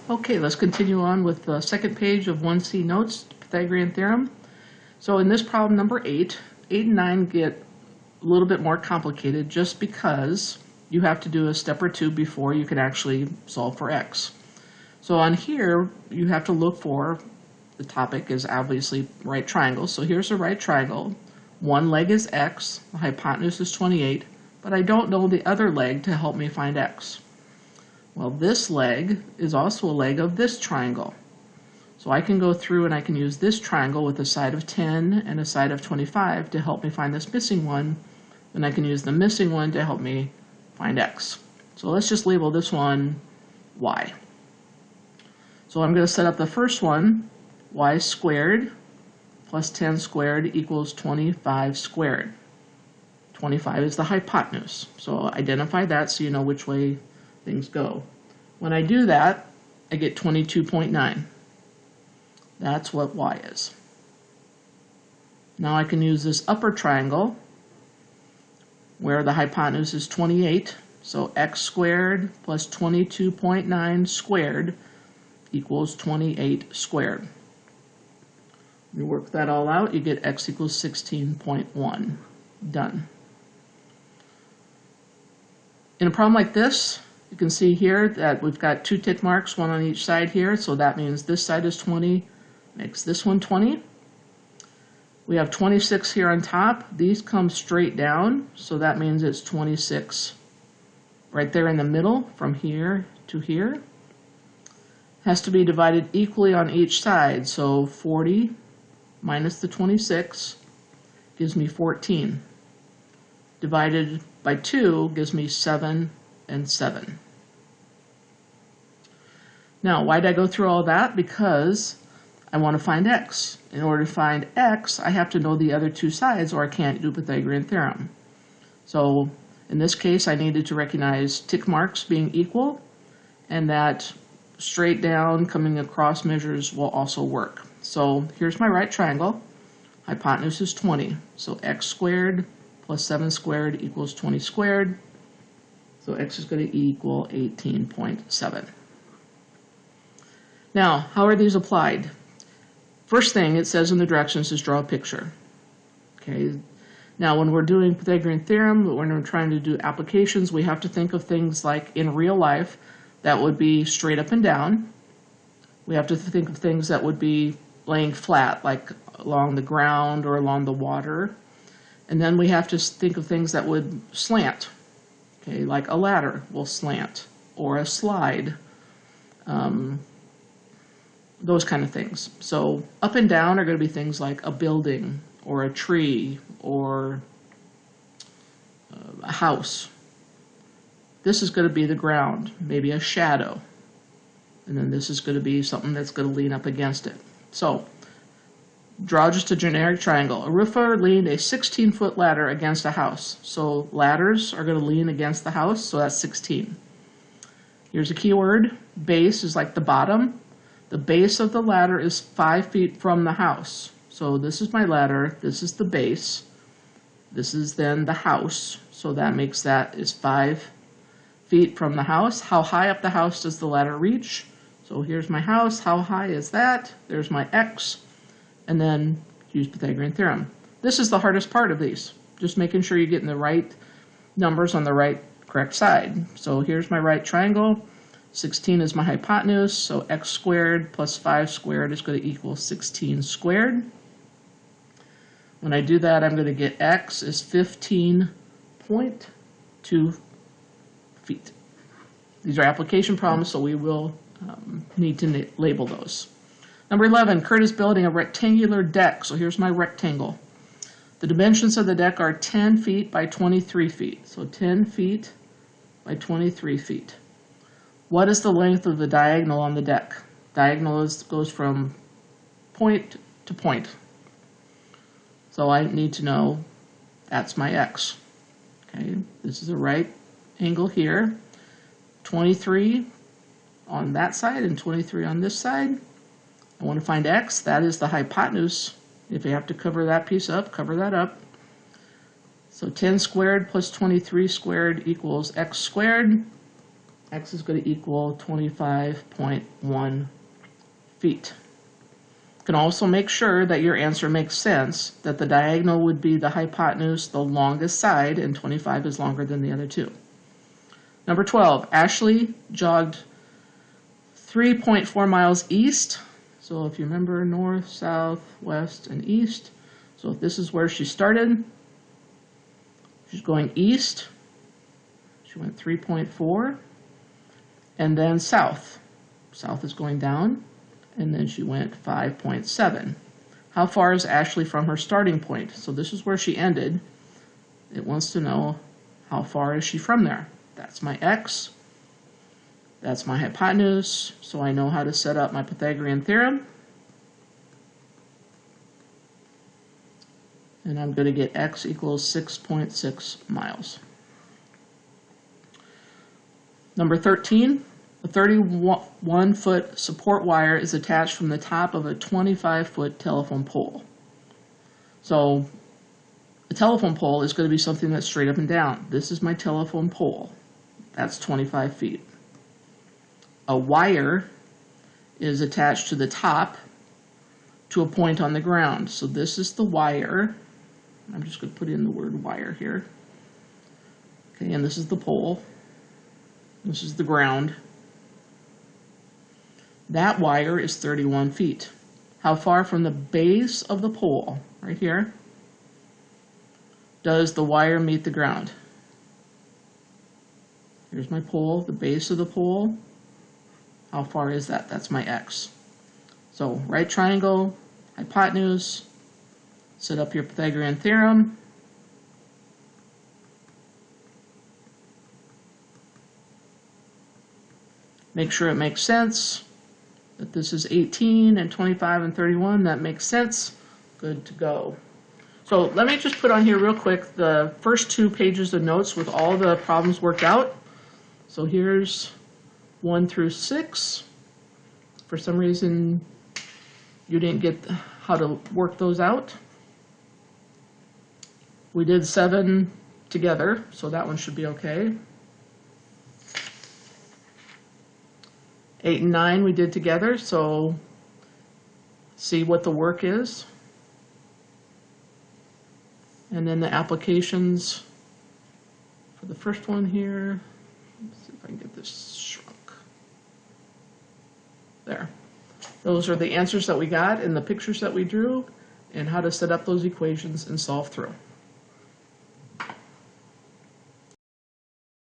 Okay, let's continue on with the second page of 1C notes, Pythagorean Theorem. So in this problem number 8, 8 and 9 get a little bit more complicated just because you have to do a step or two before you can actually solve for x. So on here, you have to look for, the topic is obviously right triangles. So here's a right triangle. One leg is x, the hypotenuse is 28, but I don't know the other leg to help me find x. Well, this leg is also a leg of this triangle. So I can go through and I can use this triangle with a side of 10 and a side of 25 to help me find this missing one. And I can use the missing one to help me find x. So let's just label this one y. So I'm going to set up the first one, y squared plus 10 squared equals 25 squared. 25 is the hypotenuse. So identify that so you know which way things go. When I do that, I get 22.9. That's what y is. Now I can use this upper triangle where the hypotenuse is 28. So x squared plus 22.9 squared equals 28 squared. You work that all out, you get x equals 16.1. Done. In a problem like this, you can see here that we've got two tick marks, one on each side here, so that means this side is 20, makes this one 20. We have 26 here on top. These come straight down, so that means it's 26 right there in the middle from here to here. Has to be divided equally on each side, so 40 minus the 26 gives me 14. Divided by 2 gives me 7 and 7. Now, why did I go through all that? Because I want to find x. In order to find x, I have to know the other two sides or I can't do Pythagorean theorem. So in this case, I needed to recognize tick marks being equal and that straight down coming across measures will also work. So here's my right triangle. Hypotenuse is 20. So x squared plus 7 squared equals 20 squared. So x is going to equal 18.7. Now, how are these applied? First thing it says in the directions is draw a picture. Okay. Now, when we're doing Pythagorean theorem, when we're trying to do applications, we have to think of things like in real life that would be straight up and down. We have to think of things that would be laying flat, like along the ground or along the water. And then we have to think of things that would slant. Okay, like a ladder will slant, or a slide, those kind of things. So up and down are going to be things like a building, or a tree, or a house. This is going to be the ground, maybe a shadow. And then this is going to be something that's going to lean up against it. So draw just a generic triangle. A roofer leaned a 16-foot ladder against a house. So ladders are going to lean against the house, so that's 16. Here's a keyword. Base is like the bottom. The base of the ladder is 5 feet from the house. So this is my ladder, this is the base. This is then the house, so that makes that is 5 feet from the house. How high up the house does the ladder reach? So here's my house, how high is that? There's my x. And then use Pythagorean theorem. This is the hardest part of these, just making sure you're getting the right numbers on the right correct side. So here's my right triangle. 16 is my hypotenuse, so x squared plus 5 squared is going to equal 16 squared. When I do that, I'm going to get x is 15.2 feet. These are application problems, so we will need to label those. Number 11, Kurt is building a rectangular deck. So here's my rectangle. The dimensions of the deck are 10 feet by 23 feet. So 10 feet by 23 feet. What is the length of the diagonal on the deck? Diagonal goes from point to point. So I need to know that's my x. Okay, this is a right angle here. 23 on that side and 23 on this side. I want to find x. That is the hypotenuse. If you have to cover that piece up, cover that up. So 10 squared plus 23 squared equals x squared. x is going to equal 25.1 feet. You can also make sure that your answer makes sense, that the diagonal would be the hypotenuse, the longest side, and 25 is longer than the other two. Number 12, Ashley jogged 3.4 miles east. So if you remember north, south, west, and east. So if this is where she started, she's going east. She went 3.4. And then south. South is going down. And then she went 5.7. How far is Ashley from her starting point? So this is where she ended. It wants to know how far is she from there. That's my x. That's my hypotenuse, so I know how to set up my Pythagorean theorem. And I'm going to get x equals 6.6 miles. Number 13, a 31-foot support wire is attached from the top of a 25-foot telephone pole. So the telephone pole is going to be something that's straight up and down. This is my telephone pole. That's 25 feet. A wire is attached to the top to a point on the ground. So this is the wire. I'm just going to put in the word wire here. Okay, and this is the pole. This is the ground. That wire is 31 feet. How far from the base of the pole, right here, does the wire meet the ground? Here's my pole, the base of the pole. How far is that? That's my x. So right triangle, hypotenuse, set up your Pythagorean theorem. Make sure it makes sense, that this is 18 and 25 and 31. That makes sense. Good to go. So let me just put on here real quick the first 2 pages of notes with all the problems worked out. So here's 1 through 6. For some reason, you didn't get how to work those out. We did 7 together, so that one should be okay. 8 and 9 we did together, so see what the work is. And then the applications for the first one here. Let's see if I can get this shrunk. There. Those are the answers that we got and the pictures that we drew and how to set up those equations and solve through.